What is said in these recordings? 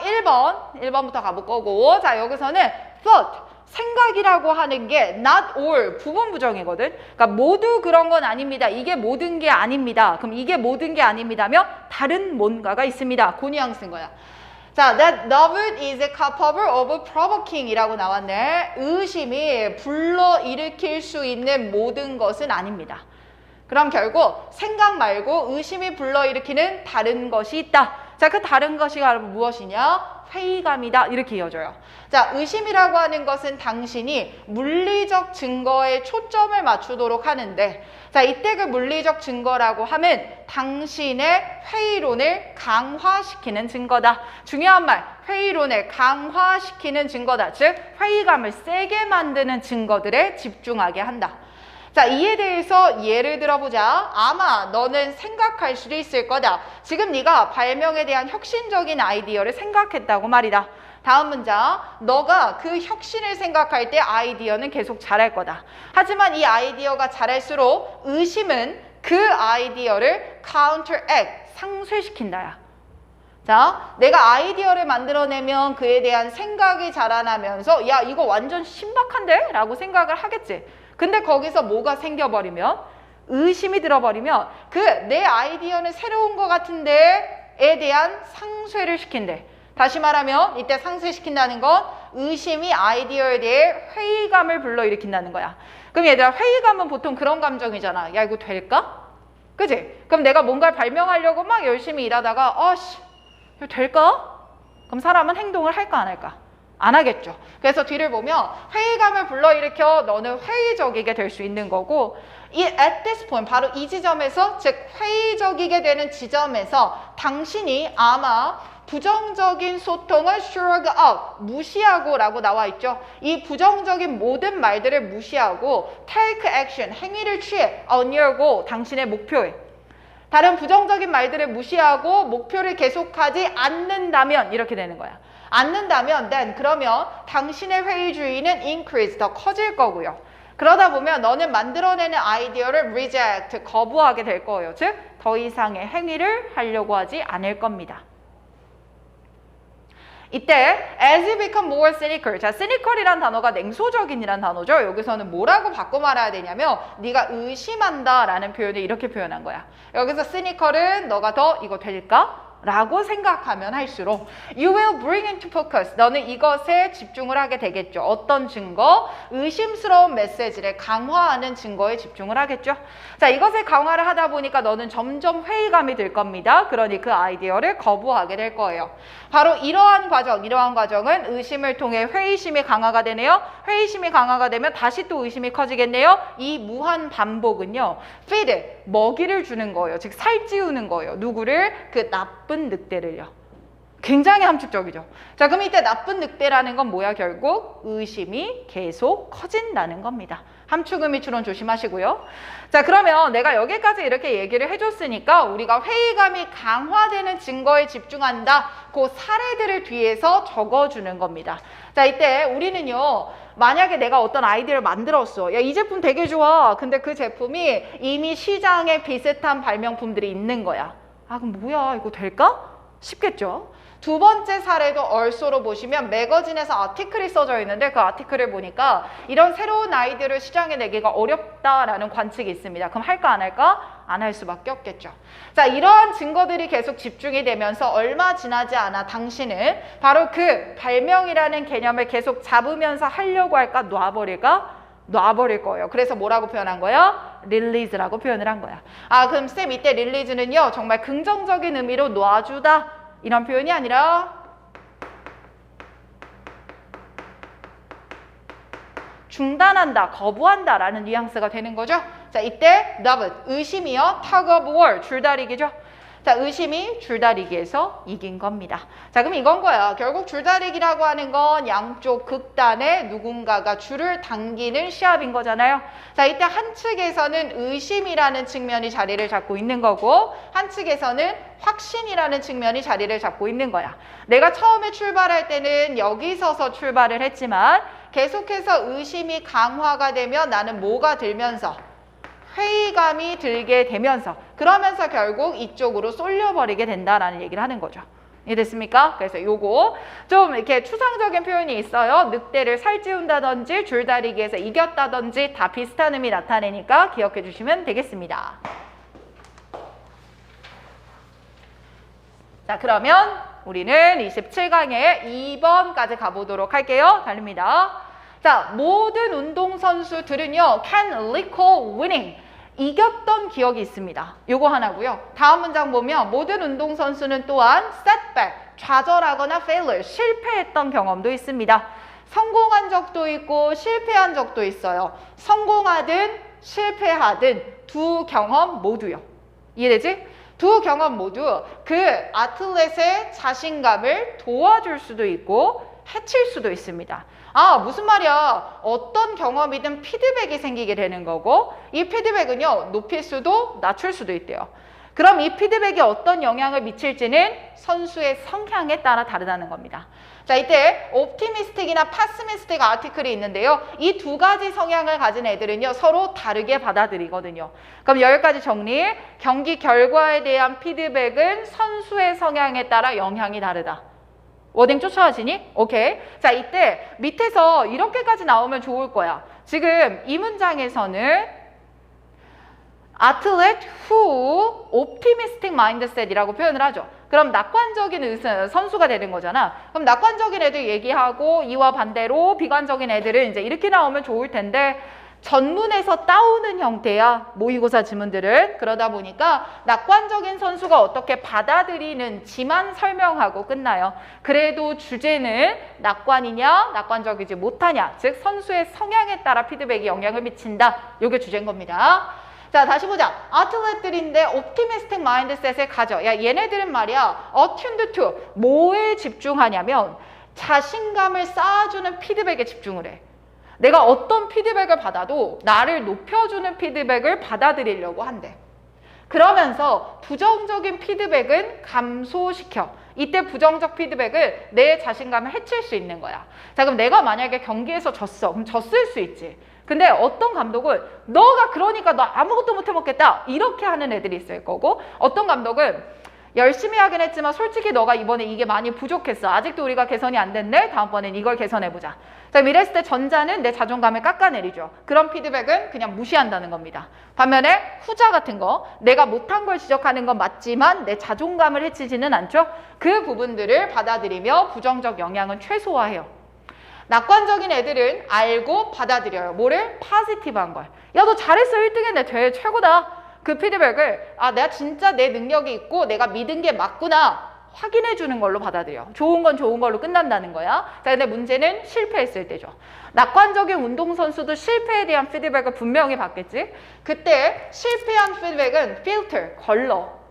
1번부터 가볼 거고, 자, 여기서는 thought, 생각이라고 하는 게 not all, 부분 부정이거든. 그러니까 모두 그런 건 아닙니다. 이게 모든 게 아닙니다. 그럼 이게 모든 게 아닙니다면 다른 뭔가가 있습니다. 그 뉘앙스인 거야. 자, that David is capable of provoking 이라고 나왔네. 의심이 불러일으킬 수 있는 모든 것은 아닙니다. 그럼 결국 생각 말고 의심이 불러일으키는 다른 것이 있다. 자, 그 다른 것이 무엇이냐? 회의감이다. 이렇게 이어져요. 자, 의심이라고 하는 것은 당신이 물리적 증거에 초점을 맞추도록 하는데, 자, 이때 그 물리적 증거라고 하면 당신의 회의론을 강화시키는 증거다. 중요한 말, 회의론을 강화시키는 증거다. 즉, 회의감을 세게 만드는 증거들에 집중하게 한다. 자, 이에 대해서 예를 들어보자. 아마 너는 생각할 수도 있을 거다. 지금 네가 발명에 대한 혁신적인 아이디어를 생각했다고 말이다. 다음 문장, 너가 그 혁신을 생각할 때 아이디어는 계속 잘할 거다. 하지만 이 아이디어가 잘할수록 의심은 그 아이디어를 counteract, 상쇄시킨다야. 자, 내가 아이디어를 만들어내면 그에 대한 생각이 자라나면서 야, 이거 완전 신박한데? 라고 생각을 하겠지. 근데 거기서 뭐가 생겨버리면, 의심이 들어버리면 그 내 아이디어는 새로운 것 같은데 에 대한 상쇄를 시킨대. 다시 말하면 이때 상쇄시킨다는 건 의심이 아이디어에 대해 회의감을 불러일으킨다는 거야. 그럼 얘들아, 회의감은 보통 그런 감정이잖아. 야, 이거 될까? 그치? 그럼 내가 뭔가를 발명하려고 막 열심히 일하다가 이거 될까? 그럼 사람은 행동을 할까 안 할까? 안 하겠죠. 그래서 뒤를 보면 회의감을 불러일으켜 너는 회의적이게 될 수 있는 거고, 이 at this point, 바로 이 지점에서, 즉 회의적이게 되는 지점에서 당신이 아마 부정적인 소통을 shrug off, 무시하고 라고 나와 있죠. 이 부정적인 모든 말들을 무시하고 take action, 행위를 취해 on your goal, 당신의 목표에. 다른 부정적인 말들을 무시하고 목표를 계속하지 않는다면 이렇게 되는 거야. 않는다면 then, 그러면 당신의 회의주의는 increase, 더 커질 거고요. 그러다 보면 너는 만들어내는 아이디어를 reject, 거부하게 될 거예요. 즉, 더 이상의 행위를 하려고 하지 않을 겁니다. 이때 as you become more cynical, 자, cynical이란 단어가 냉소적인이란 단어죠. 여기서는 뭐라고 바꿔 말해야 되냐면 네가 의심한다라는 표현을 이렇게 표현한 거야. 여기서 cynical은 너가 더 이거 될까? 라고 생각하면 할수록 you will bring into focus, 너는 이것에 집중을 하게 되겠죠. 어떤 증거? 의심스러운 메시지를 강화하는 증거에 집중을 하겠죠. 자, 이것을 강화를 하다 보니까 너는 점점 회의감이 들 겁니다. 그러니 그 아이디어를 거부하게 될 거예요. 바로 이러한 과정은 의심을 통해 회의심이 강화가 되네요. 회의심이 강화가 되면 다시 또 의심이 커지겠네요. 이 무한 반복은요, feed, 먹이를 주는 거예요. 즉 살찌우는 거예요. 누구를? 그 나쁜 늑대를요. 굉장히 함축적이죠. 자, 그럼 이때 나쁜 늑대라는 건 뭐야? 결국 의심이 계속 커진다는 겁니다. 함축음이 추론 조심하시고요. 자, 그러면 내가 여기까지 이렇게 얘기를 해줬으니까 우리가 회의감이 강화되는 증거에 집중한다. 그 사례들을 뒤에서 적어주는 겁니다. 자, 이때 우리는요, 만약에 내가 어떤 아이디어를 만들었어. 야, 이 제품 되게 좋아. 근데 그 제품이 이미 시장에 비슷한 발명품들이 있는 거야. 아, 그럼 뭐야? 이거 될까? 쉽겠죠? 두 번째 사례도 얼소로 보시면 매거진에서 아티클이 써져 있는데 그 아티클을 보니까 이런 새로운 아이디어를 시장에 내기가 어렵다라는 관측이 있습니다. 그럼 할까 안 할까? 안 할 수밖에 없겠죠. 자, 이러한 증거들이 계속 집중이 되면서 얼마 지나지 않아 당신은 바로 그 발명이라는 개념을 계속 잡으면서 하려고 할까? 놔버릴까? 놔버릴 거예요. 그래서 뭐라고 표현한 거예요? 릴리즈라고 표현을 한 거야. 아, 그럼 쌤 이때 릴리즈는요, 정말 긍정적인 의미로 놔주다 이런 표현이 아니라 중단한다, 거부한다 라는 뉘앙스가 되는 거죠. 자, 이때 David, 의심이요, tug of war, 줄다리기죠. 자, 의심이 줄다리기에서 이긴 겁니다. 자, 그럼 이건 거야. 결국 줄다리기라고 하는 건 양쪽 극단에 누군가가 줄을 당기는 시합인 거잖아요. 자, 이때 한 측에서는 의심이라는 측면이 자리를 잡고 있는 거고 한 측에서는 확신이라는 측면이 자리를 잡고 있는 거야. 내가 처음에 출발할 때는 여기 서서 출발을 했지만 계속해서 의심이 강화가 되면 나는 뭐가 들면서? 회의감이 들게 되면서, 그러면서 결국 이쪽으로 쏠려버리게 된다라는 얘기를 하는 거죠. 이해됐습니까? 그래서 요거 좀 이렇게 추상적인 표현이 있어요. 늑대를 살찌운다든지 줄다리기에서 이겼다든지 다 비슷한 의미 나타내니까 기억해 주시면 되겠습니다. 자, 그러면 우리는 27강에 2번까지 가보도록 할게요. 달립니다. 자, 모든 운동선수들은요, can recall winning. 이겼던 기억이 있습니다. 요거 하나고요. 다음 문장 보면 모든 운동선수는 또한 setback, 좌절하거나 failure, 실패했던 경험도 있습니다. 성공한 적도 있고 실패한 적도 있어요. 성공하든 실패하든 두 경험 모두요. 이해되지? 두 경험 모두 그 아틀렛의 자신감을 도와줄 수도 있고 해칠 수도 있습니다. 아, 무슨 말이야. 어떤 경험이든 피드백이 생기게 되는 거고 이 피드백은요, 높일 수도 낮출 수도 있대요. 그럼 이 피드백이 어떤 영향을 미칠지는 선수의 성향에 따라 다르다는 겁니다. 자, 이때 옵티미스틱이나 파시미스틱 아티클이 있는데요. 이 두 가지 성향을 가진 애들은요, 서로 다르게 받아들이거든요. 그럼 여기까지 정리. 경기 결과에 대한 피드백은 선수의 성향에 따라 영향이 다르다. 워딩 쫓아가시니? 오케이. 자, 이때 밑에서 이렇게까지 나오면 좋을 거야. 지금 이 문장에서는 athlete who optimistic mindset이라고 표현을 하죠. 그럼 낙관적인 선수가 되는 거잖아. 그럼 낙관적인 애들 얘기하고 이와 반대로 비관적인 애들은 이제 이렇게 나오면 좋을 텐데 전문에서 따오는 형태야, 모의고사 지문들은. 그러다 보니까 낙관적인 선수가 어떻게 받아들이는지만 설명하고 끝나요. 그래도 주제는 낙관이냐 낙관적이지 못하냐, 즉 선수의 성향에 따라 피드백이 영향을 미친다. 이게 주제인 겁니다. 자, 다시 보자. 아틀렛들인데 옵티미스틱 마인드셋을 가져. 야, 얘네들은 말이야, attuned to, 뭐에 집중하냐면 자신감을 쌓아주는 피드백에 집중을 해. 내가 어떤 피드백을 받아도 나를 높여주는 피드백을 받아들이려고 한대. 그러면서 부정적인 피드백은 감소시켜. 이때 부정적 피드백은 내 자신감을 해칠 수 있는 거야. 자, 그럼 내가 만약에 경기에서 졌어. 그럼 졌을 수 있지. 근데 어떤 감독은 너가 그러니까 너 아무것도 못 해먹겠다. 이렇게 하는 애들이 있을 거고, 어떤 감독은 열심히 하긴 했지만 솔직히 너가 이번에 이게 많이 부족했어. 아직도 우리가 개선이 안 됐네. 다음번엔 이걸 개선해보자. 자, 이랬을 때 전자는 내 자존감을 깎아내리죠. 그런 피드백은 그냥 무시한다는 겁니다. 반면에 후자 같은 거, 내가 못한 걸 지적하는 건 맞지만 내 자존감을 해치지는 않죠. 그 부분들을 받아들이며 부정적 영향은 최소화해요. 낙관적인 애들은 알고 받아들여요. 뭐를? 포지티브한 걸. 야, 너 잘했어. 1등 했네. 돼. 최고다. 그 피드백을 아, 내가 진짜 내 능력이 있고 내가 믿은 게 맞구나 확인해 주는 걸로 받아들여. 좋은 건 좋은 걸로 끝난다는 거야. 자, 근데 문제는 실패했을 때죠. 낙관적인 운동선수도 실패에 대한 피드백을 분명히 받겠지. 그때 실패한 피드백은 필터, 걸러.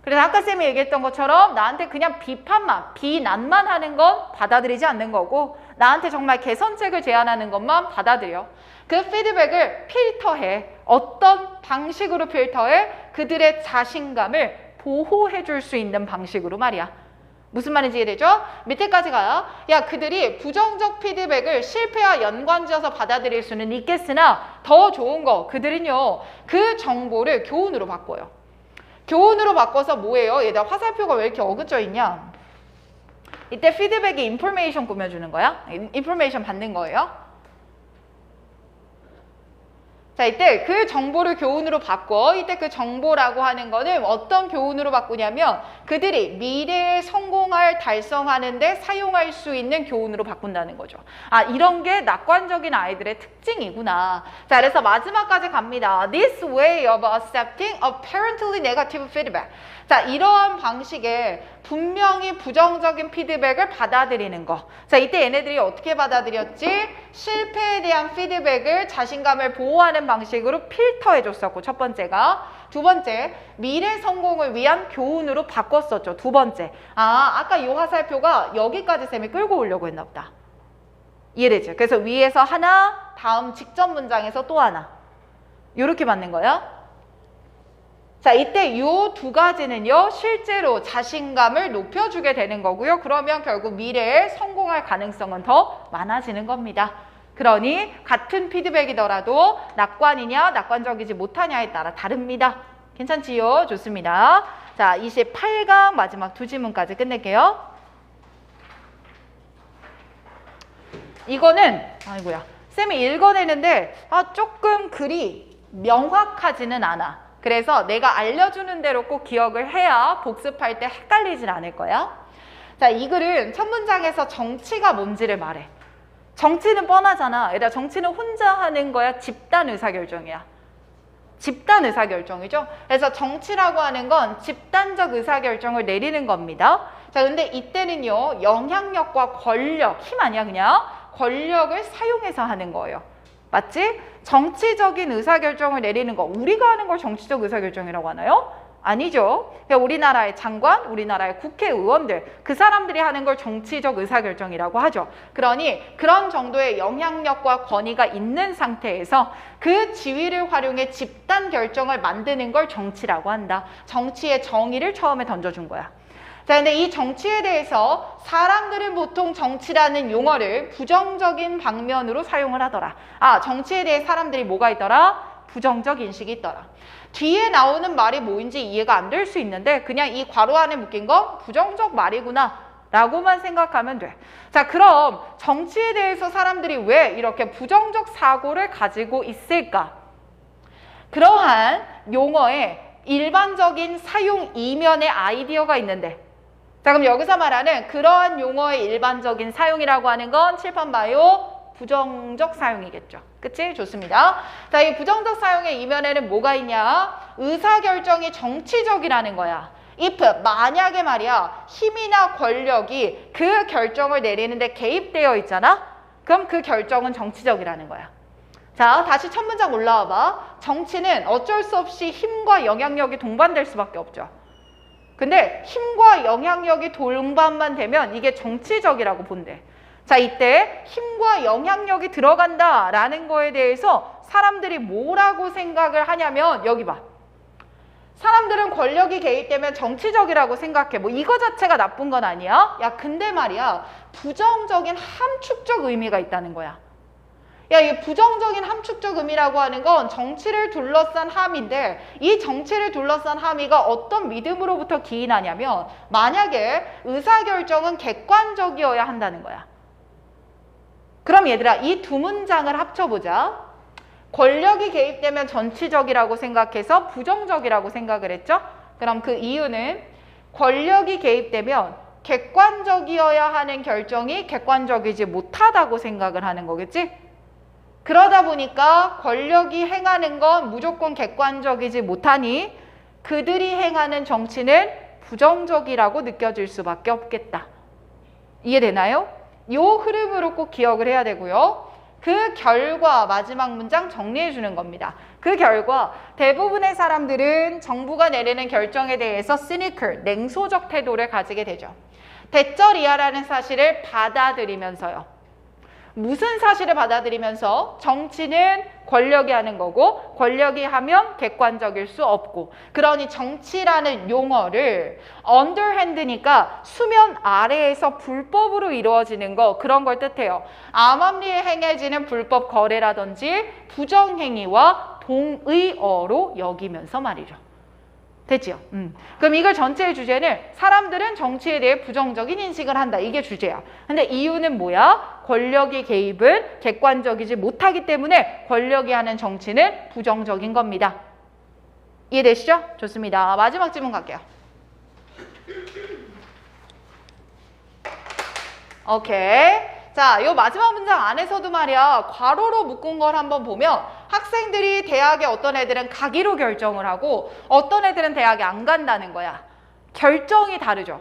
그래서 아까 쌤이 얘기했던 것처럼 나한테 그냥 비판만, 비난만 하는 건 받아들이지 않는 거고, 나한테 정말 개선책을 제안하는 것만 받아들여. 그 피드백을 필터해. 어떤 방식으로 필터해? 그들의 자신감을 보호해 줄 수 있는 방식으로 말이야. 무슨 말인지 이해되죠? 밑에까지 가요. 야, 그들이 부정적 피드백을 실패와 연관지어서 받아들일 수는 있겠으나 더 좋은 거, 그들은요, 그 정보를 교훈으로 바꿔요. 교훈으로 바꿔서 뭐예요? 얘들아, 화살표가 왜 이렇게 어그져 있냐? 이때 피드백이 인포메이션 꾸며주는 거야. 인포메이션 받는 거예요. 자, 이때 그 정보를 교훈으로 바꿔. 이때 그 정보라고 하는 거는 어떤 교훈으로 바꾸냐면 그들이 미래에 성공할, 달성하는 데 사용할 수 있는 교훈으로 바꾼다는 거죠. 아, 이런 게 낙관적인 아이들의 특징이구나. 자, 그래서 마지막까지 갑니다. This way of accepting apparently negative feedback. 자, 이러한 방식에 분명히 부정적인 피드백을 받아들이는 거. 자, 이때 얘네들이 어떻게 받아들였지? 실패에 대한 피드백을 자신감을 보호하는 방식으로 필터해줬었고, 첫 번째가. 두 번째, 미래 성공을 위한 교훈으로 바꿨었죠. 두 번째. 아, 아까 이 화살표가 여기까지 쌤이 끌고 오려고 했나 보다. 이해되죠? 그래서 위에서 하나, 다음 직전 문장에서 또 하나. 이렇게 맞는 거야. 자, 이때 이 두 가지는요, 실제로 자신감을 높여주게 되는 거고요. 그러면 결국 미래에 성공할 가능성은 더 많아지는 겁니다. 그러니 같은 피드백이더라도 낙관이냐, 낙관적이지 못하냐에 따라 다릅니다. 괜찮지요? 좋습니다. 자, 28강 마지막 두 지문까지 끝낼게요. 이거는 아이고야. 쌤이 읽어내는데 조금 글이 명확하지는 않아. 그래서 내가 알려주는 대로 꼭 기억을 해야 복습할 때 헷갈리진 않을 거야. 자, 이 글은 첫 문장에서 정치가 뭔지를 말해. 정치는 뻔하잖아. 얘들아, 정치는 혼자 하는 거야? 집단 의사결정이야? 집단 의사결정이죠. 그래서 정치라고 하는 건 집단적 의사결정을 내리는 겁니다. 자, 근데 이때는요, 영향력과 권력, 힘 아니야 그냥? 권력을 사용해서 하는 거예요. 맞지? 정치적인 의사결정을 내리는 거, 우리가 하는 걸 정치적 의사결정이라고 하나요? 아니죠. 우리나라의 장관, 우리나라의 국회의원들, 그 사람들이 하는 걸 정치적 의사결정이라고 하죠. 그러니 그런 정도의 영향력과 권위가 있는 상태에서 그 지위를 활용해 집단 결정을 만드는 걸 정치라고 한다. 정치의 정의를 처음에 던져준 거야. 자, 근데 이 정치에 대해서 사람들은 보통 정치라는 용어를 부정적인 방면으로 사용을 하더라. 정치에 대해 사람들이 뭐가 있더라? 부정적 인식이 있더라. 뒤에 나오는 말이 뭐인지 이해가 안 될 수 있는데 그냥 이 괄호 안에 묶인 건 부정적 말이구나 라고만 생각하면 돼. 자, 그럼 정치에 대해서 사람들이 왜 이렇게 부정적 사고를 가지고 있을까? 그러한 용어의 일반적인 사용 이면의 아이디어가 있는데, 자, 그럼 여기서 말하는 그러한 용어의 일반적인 사용이라고 하는 건 칠판 봐요. 부정적 사용이겠죠. 그치? 좋습니다. 자, 이 부정적 사용의 이면에는 뭐가 있냐? 의사결정이 정치적이라는 거야. if, 만약에 말이야, 힘이나 권력이 그 결정을 내리는데 개입되어 있잖아? 그럼 그 결정은 정치적이라는 거야. 자, 다시 첫 문장 올라와 봐. 정치는 어쩔 수 없이 힘과 영향력이 동반될 수밖에 없죠. 근데 힘과 영향력이 동반만 되면 이게 정치적이라고 본대. 자, 이때 힘과 영향력이 들어간다라는 거에 대해서 사람들이 뭐라고 생각을 하냐면 여기 봐. 사람들은 권력이 개입되면 정치적이라고 생각해. 뭐 이거 자체가 나쁜 건 아니야. 야, 근데 말이야, 부정적인 함축적 의미가 있다는 거야. 야, 이 부정적인 함축적 의미라고 하는 건 정치를 둘러싼 함의인데 이 정치를 둘러싼 함의가 어떤 믿음으로부터 기인하냐면 만약에 의사결정은 객관적이어야 한다는 거야. 그럼 얘들아, 이 두 문장을 합쳐보자. 권력이 개입되면 정치적이라고 생각해서 부정적이라고 생각을 했죠? 그럼 그 이유는 권력이 개입되면 객관적이어야 하는 결정이 객관적이지 못하다고 생각을 하는 거겠지? 그러다 보니까 권력이 행하는 건 무조건 객관적이지 못하니 그들이 행하는 정치는 부정적이라고 느껴질 수밖에 없겠다. 이해되나요? 이 흐름으로 꼭 기억을 해야 되고요. 그 결과 마지막 문장 정리해 주는 겁니다. 그 결과 대부분의 사람들은 정부가 내리는 결정에 대해서 cynical, 냉소적 태도를 가지게 되죠. 대절이하라는 사실을 받아들이면서요. 무슨 사실을 받아들이면서? 정치는 권력이 하는 거고 권력이 하면 객관적일 수 없고, 그러니 정치라는 용어를 underhand니까 수면 아래에서 불법으로 이루어지는 거, 그런 걸 뜻해요. 암암리에 행해지는 불법 거래라든지 부정행위와 동의어로 여기면서 말이죠. 됐지요? 그럼 이걸 전체의 주제는 사람들은 정치에 대해 부정적인 인식을 한다. 이게 주제야. 근데 이유는 뭐야? 권력의 개입은 객관적이지 못하기 때문에 권력이 하는 정치는 부정적인 겁니다. 이해되시죠? 좋습니다. 마지막 질문 갈게요. 오케이. 자, 요 마지막 문장 안에서도 말이야, 괄호로 묶은 걸 한번 보면 학생들이 대학에 어떤 애들은 가기로 결정을 하고 어떤 애들은 대학에 안 간다는 거야. 결정이 다르죠.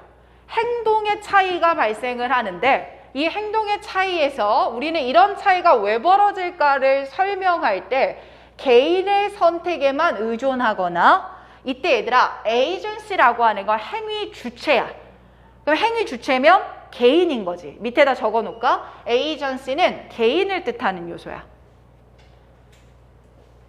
행동의 차이가 발생을 하는데 이 행동의 차이에서 우리는 이런 차이가 왜 벌어질까를 설명할 때 개인의 선택에만 의존하거나, 이때 얘들아 agency라고 하는 건 행위 주체야. 그럼 행위 주체면 개인인 거지. 밑에다 적어 놓을까? agency는 개인을 뜻하는 요소야.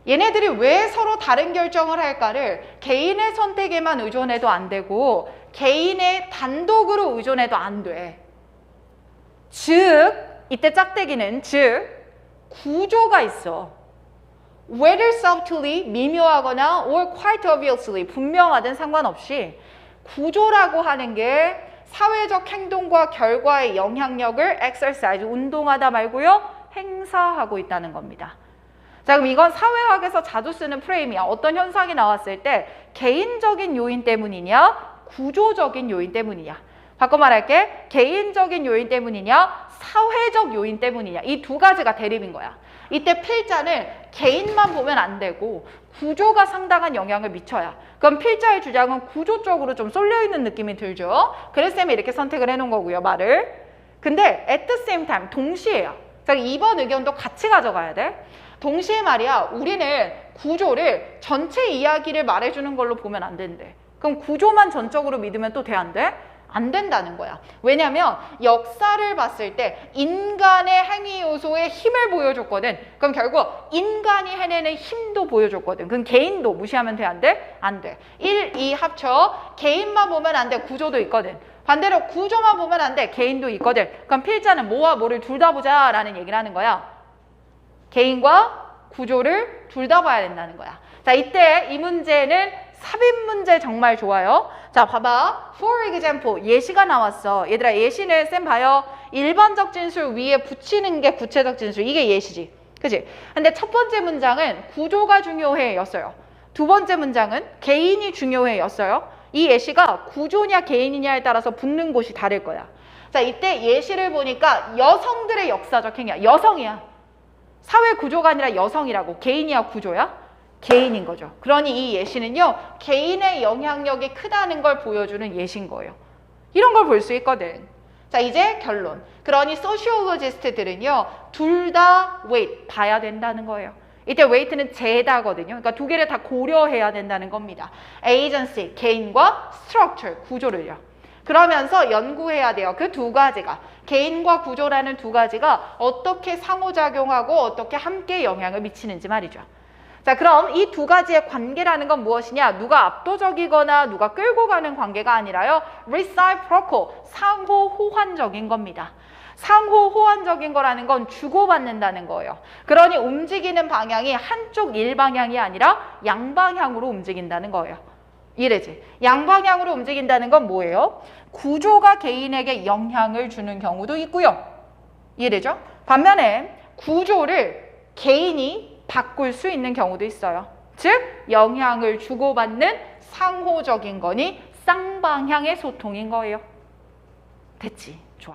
얘네들이 왜 서로 다른 결정을 할까를 개인의 선택에만 의존해도 안 되고 개인의 단독으로 의존해도 안 돼. 즉, 이때 짝대기는 즉 구조가 있어. whether subtly, 미묘하거나 or quite obviously, 분명하든 상관없이 구조라고 하는 게 사회적 행동과 결과의 영향력을 exercise, 운동하다 말고요, 행사하고 있다는 겁니다. 자, 그럼 이건 사회학에서 자주 쓰는 프레임이야. 어떤 현상이 나왔을 때 개인적인 요인 때문이냐, 구조적인 요인 때문이냐. 바꿔 말할게. 개인적인 요인 때문이냐, 사회적 요인 때문이냐. 이 두 가지가 대립인 거야. 이때 필자는 개인만 보면 안 되고 구조가 상당한 영향을 미쳐야. 그럼 필자의 주장은 구조적으로 좀 쏠려있는 느낌이 들죠. 그래서 쌤이 이렇게 선택을 해놓은 거고요, 말을. 근데 at the same time, 동시에요. 자, 2번 의견도 같이 가져가야 돼. 동시에 말이야, 우리는 구조를 전체 이야기를 말해주는 걸로 보면 안 된대. 그럼 구조만 전적으로 믿으면 또 돼, 안 돼? 안 된다는 거야. 왜냐면 역사를 봤을 때 인간의 행위 요소에 힘을 보여줬거든. 그럼 결국 인간이 해내는 힘도 보여줬거든. 그럼 개인도 무시하면 돼, 안 돼? 안 돼. 1, 2 합쳐. 개인만 보면 안 돼. 구조도 있거든. 반대로 구조만 보면 안 돼. 개인도 있거든. 그럼 필자는 뭐와 뭐를 둘 다 보자라는 얘기를 하는 거야. 개인과 구조를 둘 다 봐야 된다는 거야. 자, 이때 이 문제는 삽입 문제 정말 좋아요. 자, 봐봐. For example, 예시가 나왔어. 얘들아, 예시는 쌤 봐요. 일반적 진술 위에 붙이는 게 구체적 진술. 이게 예시지. 그치? 근데 첫 번째 문장은 구조가 중요해 였어요. 두 번째 문장은 개인이 중요해 였어요. 이 예시가 구조냐 개인이냐에 따라서 붙는 곳이 다를 거야. 자, 이때 예시를 보니까 여성들의 역사적 행위야. 여성이야. 사회 구조가 아니라 여성이라고. 개인이야 구조야? 개인인 거죠. 그러니 이 예시는요, 개인의 영향력이 크다는 걸 보여주는 예시인 거예요. 이런 걸 볼 수 있거든. 자, 이제 결론. 그러니 소시올로지스트들은요, 둘 다 weight, 봐야 된다는 거예요. 이때 weight는 제다거든요. 그러니까 두 개를 다 고려해야 된다는 겁니다. agency, 개인과 structure, 구조를요. 그러면서 연구해야 돼요. 그 두 가지가. 개인과 구조라는 두 가지가 어떻게 상호작용하고 어떻게 함께 영향을 미치는지 말이죠. 자, 그럼 이 두 가지의 관계라는 건 무엇이냐? 누가 압도적이거나 누가 끌고 가는 관계가 아니라요. reciprocal, 상호 호환적인 겁니다. 상호 호환적인 거라는 건 주고받는다는 거예요. 그러니 움직이는 방향이 한쪽 일방향이 아니라 양방향으로 움직인다는 거예요. 이래지. 양방향으로 움직인다는 건 뭐예요? 구조가 개인에게 영향을 주는 경우도 있고요. 이해되죠? 반면에 구조를 개인이 바꿀 수 있는 경우도 있어요. 즉, 영향을 주고받는 상호적인 거니 쌍방향의 소통인 거예요. 됐지?